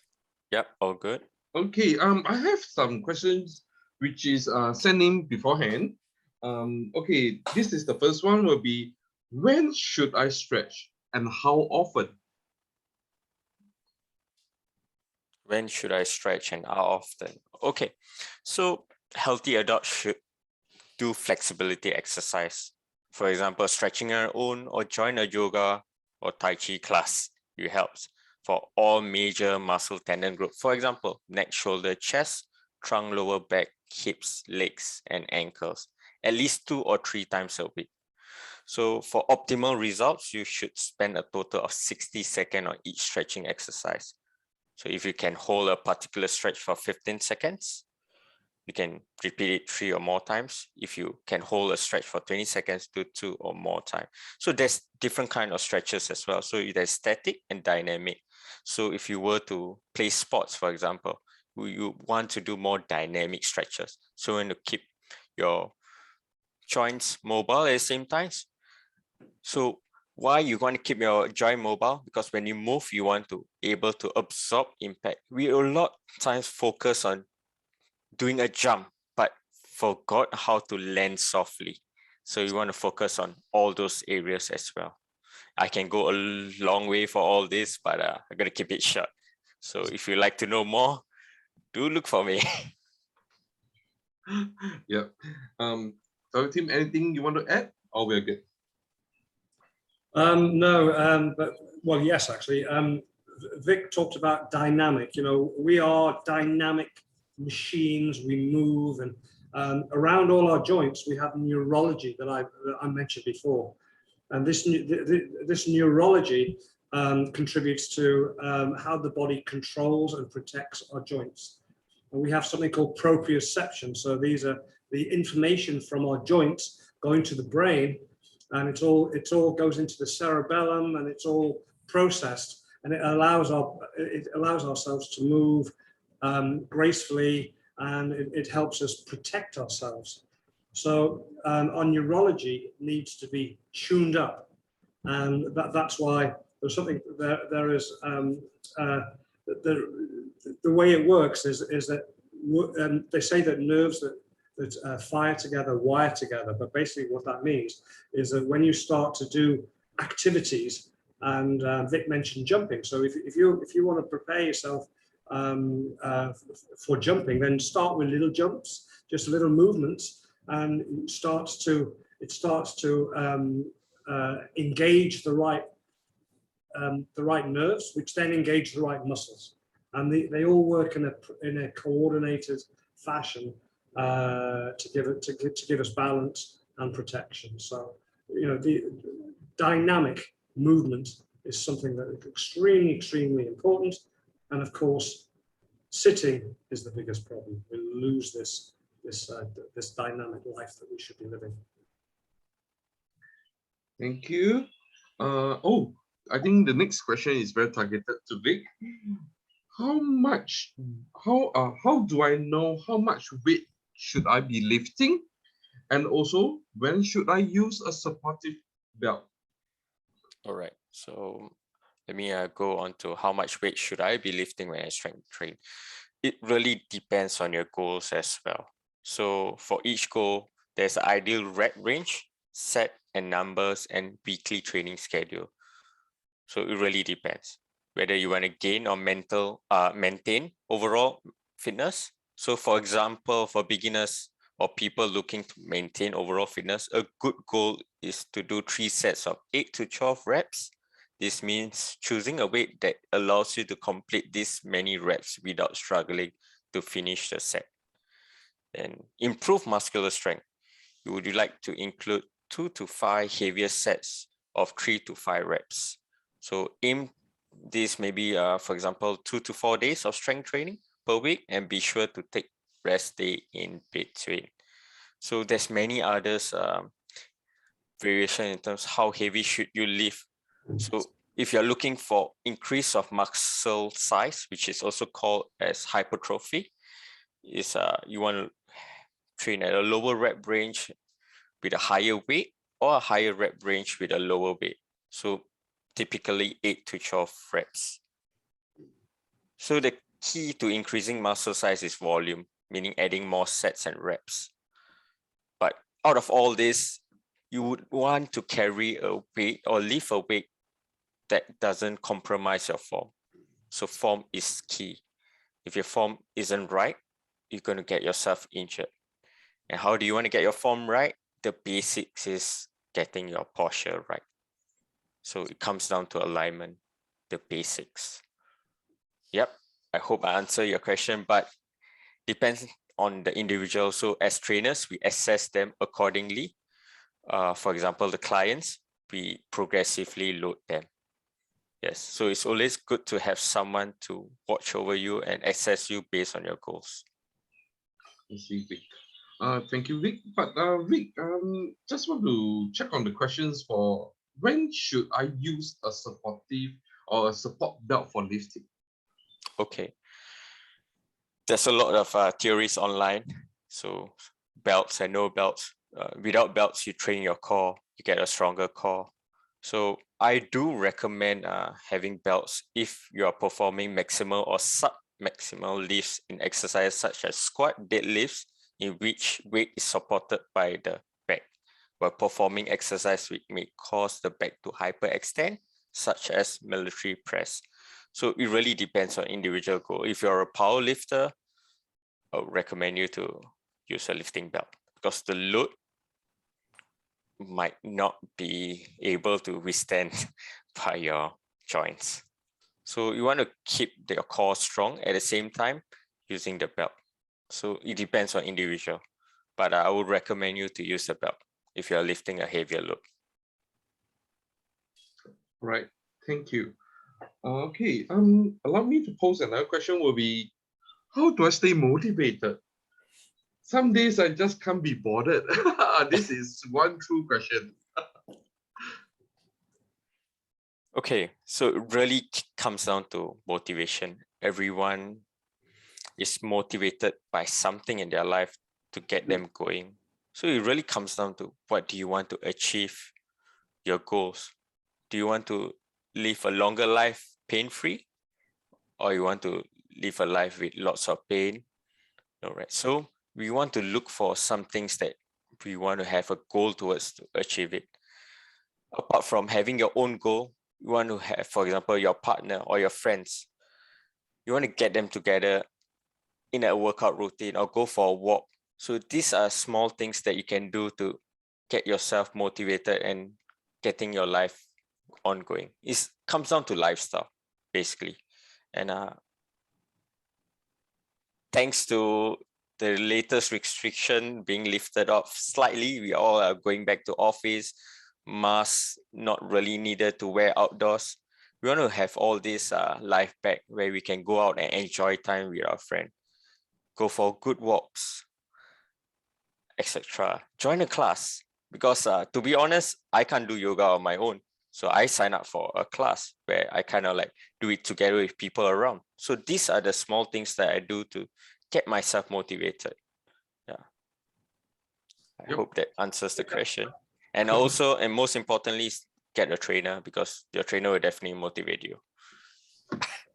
Yep, all good. Okay, I have some questions which is sent in beforehand. Okay, this is the first one will be, when should I stretch and how often? When should I stretch and how often? Okay, so healthy adults should do flexibility exercise. For example, stretching on your own or join a yoga or Tai Chi class. It helps for all major muscle tendon groups. For example, neck, shoulder, chest, trunk, lower back, hips, legs, and ankles, at least 2 or 3 times a week. So for optimal results, you should spend a total of 60 seconds on each stretching exercise. So if you can hold a particular stretch for 15 seconds, you can repeat it 3 or more times. If you can hold a stretch for 20 seconds, do 2 or more times. So there's different kind of stretches as well. So there's static and dynamic. So if you were to play sports, for example, you want to do more dynamic stretches. So you want to keep your joints mobile at the same time. So why you want to keep your joint mobile? Because when you move, you want to able to absorb impact. We a lot of times focus on doing a jump, but forgot how to land softly. So you want to focus on all those areas as well. I can go a long way for all this, but I'm going to keep it short. So if you like to know more, do look for me. Yeah. So Tim, anything you want to add, or we're good? No, but well, yes, actually. Vic talked about dynamic. You know, we are dynamic machines. We move, and around all our joints, we have neurology that I mentioned before, and this neurology contributes to how the body controls and protects our joints. And we have something called proprioception. So these are the information from our joints going to the brain, and it all goes into the cerebellum, and it's all processed, and it allows ourselves to move gracefully, and it helps us protect ourselves. So our neurology needs to be tuned up, and that's why there's something there is the way it works is that they say that nerves that fire together wire together, but basically what that means is that when you start to do activities, and Vic mentioned jumping, so if you want to prepare yourself for jumping, then start with little jumps, just little movements, and it starts to engage the right nerves, which then engage the right muscles, and they all work in a coordinated fashion to give us balance and protection. So, you know, the dynamic movement is something that is extremely important, and of course, sitting is the biggest problem. We lose this dynamic life that we should be living. Thank you. I think the next question is very targeted to Vic. How do I know how much weight should I be lifting? And also, when should I use a supportive belt? All right. So let me go on to how much weight should I be lifting when I strength train. It really depends on your goals as well. So for each goal, there's an ideal rep range, set and numbers, and weekly training schedule. So it really depends whether you want to gain or maintain overall fitness. So for example, for beginners or people looking to maintain overall fitness, a good goal is to do 3 sets of 8 to 12 reps. This means choosing a weight that allows you to complete this many reps without struggling to finish the set. And improve muscular strength. Would you like to include 2 to 5 heavier sets of 3 to 5 reps? So aim this maybe, for example, 2 to 4 days of strength training per week, and be sure to take rest day in between. So there's many others variation in terms of how heavy should you lift. So if you're looking for increase of muscle size, which is also called as hypertrophy, is you want to train at a lower rep range with a higher weight or a higher rep range with a lower weight. So typically 8 to 12 reps. So the key to increasing muscle size is volume, meaning adding more sets and reps. But out of all this, you would want to carry a weight or lift a weight that doesn't compromise your form. So form is key. If your form isn't right, you're going to get yourself injured. And how do you want to get your form right? The basics is getting your posture right. So it comes down to alignment, the basics. Yep, I hope I answered your question, but depends on the individual. So as trainers, we assess them accordingly. For example, the clients, we progressively load them. Yes, so it's always good to have someone to watch over you and assess you based on your goals. I see, Vic. Thank you, Vic. But Vic, just want to check on the questions for when should I use a supportive or a support belt for lifting? Okay. There's a lot of theories online. So belts and no belts. Without belts, you train your core, you get a stronger core. So I do recommend having belts if you are performing maximal or sub-maximal lifts in exercises such as squat, deadlifts, in which weight is supported by the back, while performing exercise which may cause the back to hyperextend, such as military press. So it really depends on individual goal. If you're a power lifter, I would recommend you to use a lifting belt because the load might not be able to withstand by your joints. So you want to keep your core strong at the same time using the belt. So it depends on individual, but I would recommend you to use the belt if you're lifting a heavier load. Right, thank you. Okay, allow me to pose another question will be, how do I stay motivated? Some days I just can't be bothered. This is one true question. Okay, so it really comes down to motivation. Everyone is motivated by something in their life to get them going. So it really comes down to what do you want to achieve, your goals. Do you want to live a longer life pain-free, or you want to live a life with lots of pain? All right. So we want to look for some things that we want to have a goal towards to achieve it. Apart from having your own goal, you want to have, for example, your partner or your friends. You want to get them together in a workout routine or go for a walk. So these are small things that you can do to get yourself motivated and getting your life ongoing. It comes down to lifestyle, basically. And thanks to the latest restriction being lifted off slightly, we all are going back to office, masks not really needed to wear outdoors. We want to have all this life back where we can go out and enjoy time with our friend, go for good walks, etc. Join a class because to be honest, I can't do yoga on my own. So I sign up for a class where I kind of like do it together with people around. So these are the small things that I do to get myself motivated. Yeah. I hope that answers the question. And also, and most importantly, get a trainer because your trainer will definitely motivate you.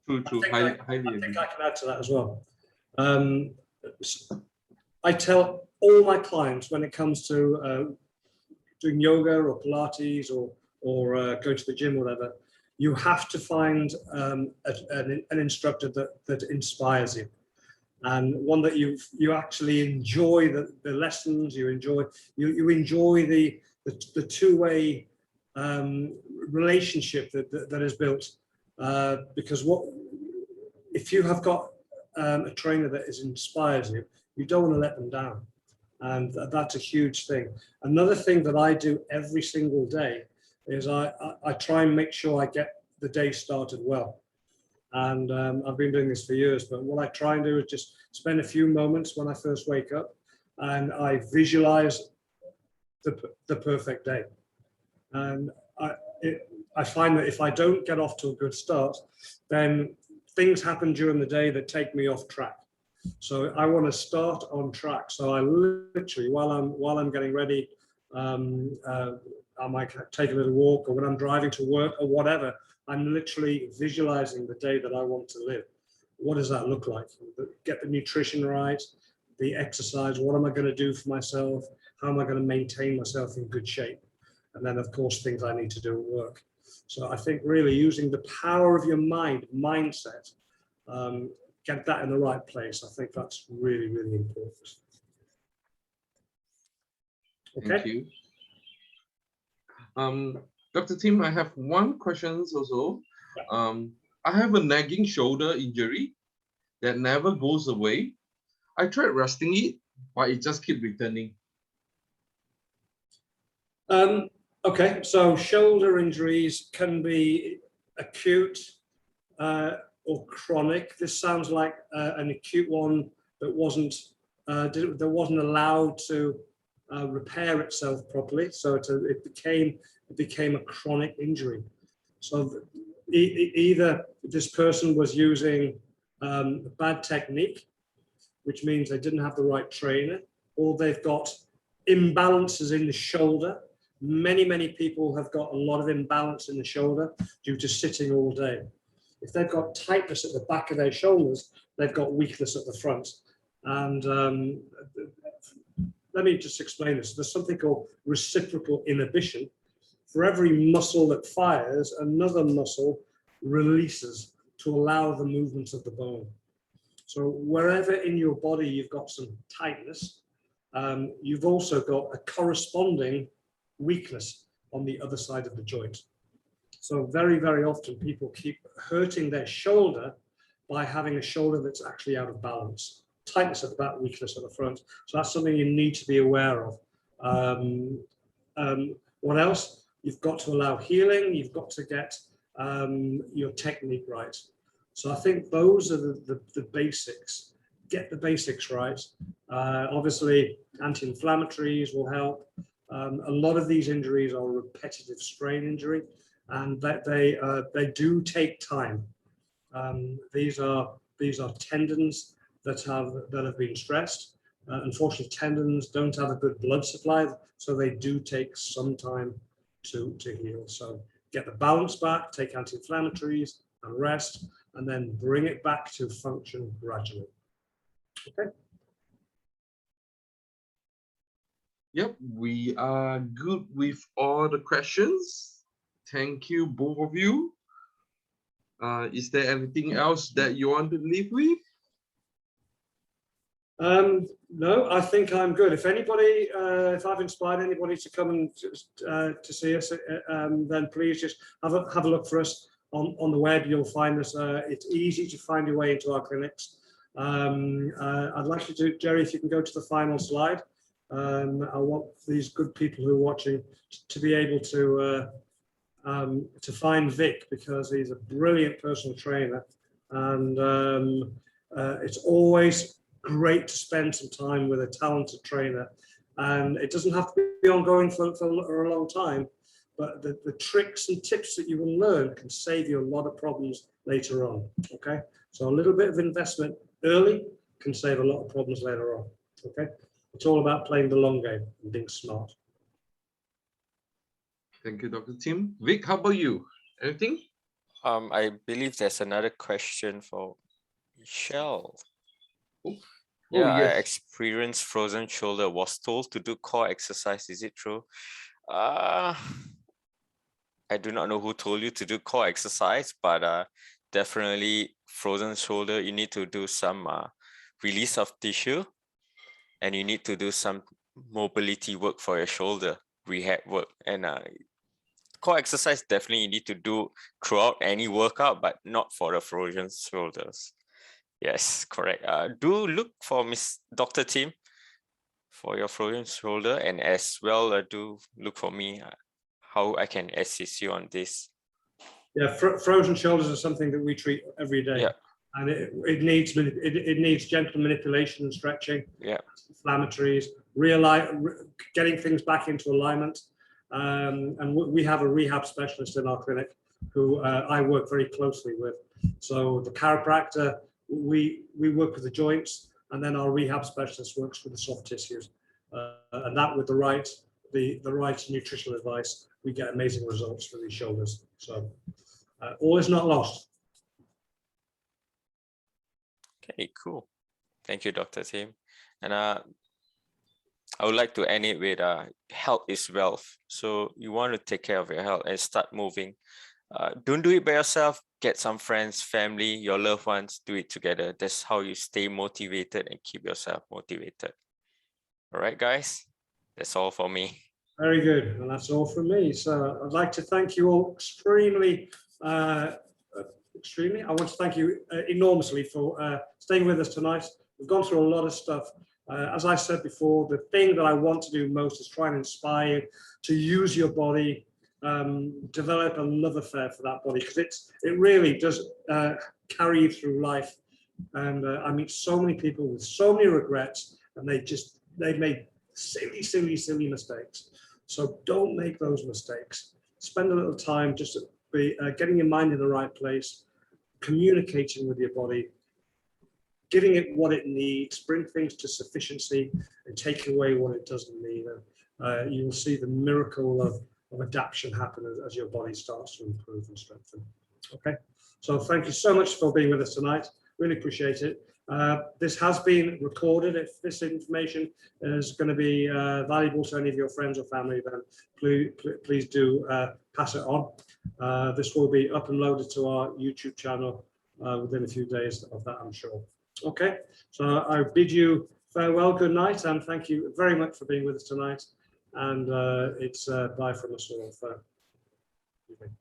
True. I think I can add to that as well. I tell all my clients when it comes to doing yoga or Pilates or go to the gym or whatever, you have to find an instructor that inspires you, and one that you actually enjoy the lessons, you enjoy the two-way relationship that is built, because if you have got a trainer that inspires you, you don't want to let them down, and that's a huge thing. Another thing that I do every single day is I try and make sure I get the day started well. And I've been doing this for years, but what I try and do is just spend a few moments when I first wake up and I visualize the perfect day. And I find that if I don't get off to a good start, then things happen during the day that take me off track. So I want to start on track. So I literally, while I'm getting ready, I might take a little walk, or when I'm driving to work or whatever, I'm literally visualizing the day that I want to live. What does that look like? Get the nutrition right, the exercise. What am I going to do for myself? How am I going to maintain myself in good shape? And then, of course, things I need to do at work. So I think really using the power of your mindset, get that in the right place. I think that's really, really important. Okay. Thank you. Dr. Tim, I have one question also. I have a nagging shoulder injury that never goes away. I tried resting it, but it just keeps returning. Okay, so shoulder injuries can be acute or chronic. This sounds like an acute one that wasn't allowed to repair itself properly, so it became a chronic injury. So either this person was using bad technique, which means they didn't have the right trainer, or they've got imbalances in the shoulder. Many people have got a lot of imbalance in the shoulder due to sitting all day. If they've got tightness at the back of their shoulders, they've got weakness at the front. And let me just explain this. There's something called reciprocal inhibition. For every muscle that fires, another muscle releases to allow the movement of the bone. So wherever in your body you've got some tightness, you've also got a corresponding weakness on the other side of the joint. So very often people keep hurting their shoulder by having a shoulder that's actually out of balance. Tightness at the back, weakness at the front. So that's something you need to be aware of. What else? You've got to allow healing. You've got to get your technique right. So I think those are the basics. Get the basics right. Obviously, anti-inflammatories will help. A lot of these injuries are repetitive strain injury, and that they do take time. These are tendons that have been stressed. Unfortunately, tendons don't have a good blood supply, so they do take some time to heal. So get the balance back, take anti-inflammatories and rest, and then bring it back to function gradually. Okay. Yep, we are good with all the questions. Thank you, both of you. Is there anything else that you want to leave with? No, I think I'm good. If anybody, if I've inspired anybody to come and to see us, then please just have a look for us on the web. You'll find us. It's easy to find your way into our clinics. I'd like you to, Jerry, if you can go to the final slide. I want these good people who are watching to be able to find Vic, because he's a brilliant personal trainer, and it's always great to spend some time with a talented trainer, and it doesn't have to be ongoing for a long time, but the tricks and tips that you will learn can save you a lot of problems later on. Okay, so a little bit of investment early can save a lot of problems later on. Okay, it's all about playing the long game and being smart. Thank you, Dr. Tim. Vic, how about you? Anything? I believe there's another question for Michelle. Yeah, yes. I experienced frozen shoulder, was told to do core exercise. Is it true? I do not know who told you to do core exercise, but definitely frozen shoulder, you need to do some release of tissue, and you need to do some mobility work for your shoulder, rehab work. And core exercise definitely you need to do throughout any workout, but not for the frozen shoulders. Yes, correct. Do look for Dr. Tim for your frozen shoulder, and as well do look for me how I can assist you on this. Yeah, frozen shoulders are something that we treat every day. Yeah. And it needs gentle manipulation and stretching. Yeah. Inflammatories, getting things back into alignment. And we have a rehab specialist in our clinic who I work very closely with. So the chiropractor, we work with the joints. and then our rehab specialist works with the soft tissues. And that with the right nutritional advice, we get amazing results for these shoulders. So all is not lost. Okay, cool. Thank you, Dr. Tim. And I would like to end it with health is wealth. So you want to take care of your health and start moving. Don't do it by yourself. Get some friends, family, your loved ones, do it together. That's how you stay motivated and keep yourself motivated. All right, guys, that's all for me. Very good, and that's all from me. So I'd like to thank you all extremely. I want to thank you enormously for staying with us tonight. We've gone through a lot of stuff. As I said before, the thing that I want to do most is try and inspire you to use your body, develop a love affair for that body, because it really does carry you through life. And I meet so many people with so many regrets, and they've made silly mistakes. So don't make those mistakes. Spend a little time just getting your mind in the right place, communicating with your body, giving it what it needs, bring things to sufficiency, and take away what it doesn't need. You will see the miracle of adaptation happen as your body starts to improve and strengthen. Okay, so thank you so much for being with us tonight. Really appreciate it. This has been recorded. If this information is going to be valuable to any of your friends or family, then please do pass it on. This will be up and loaded to our YouTube channel within a few days of that, I'm sure. Okay, so I bid you farewell, good night, and thank you very much for being with us tonight. And it's bye from us all for evening.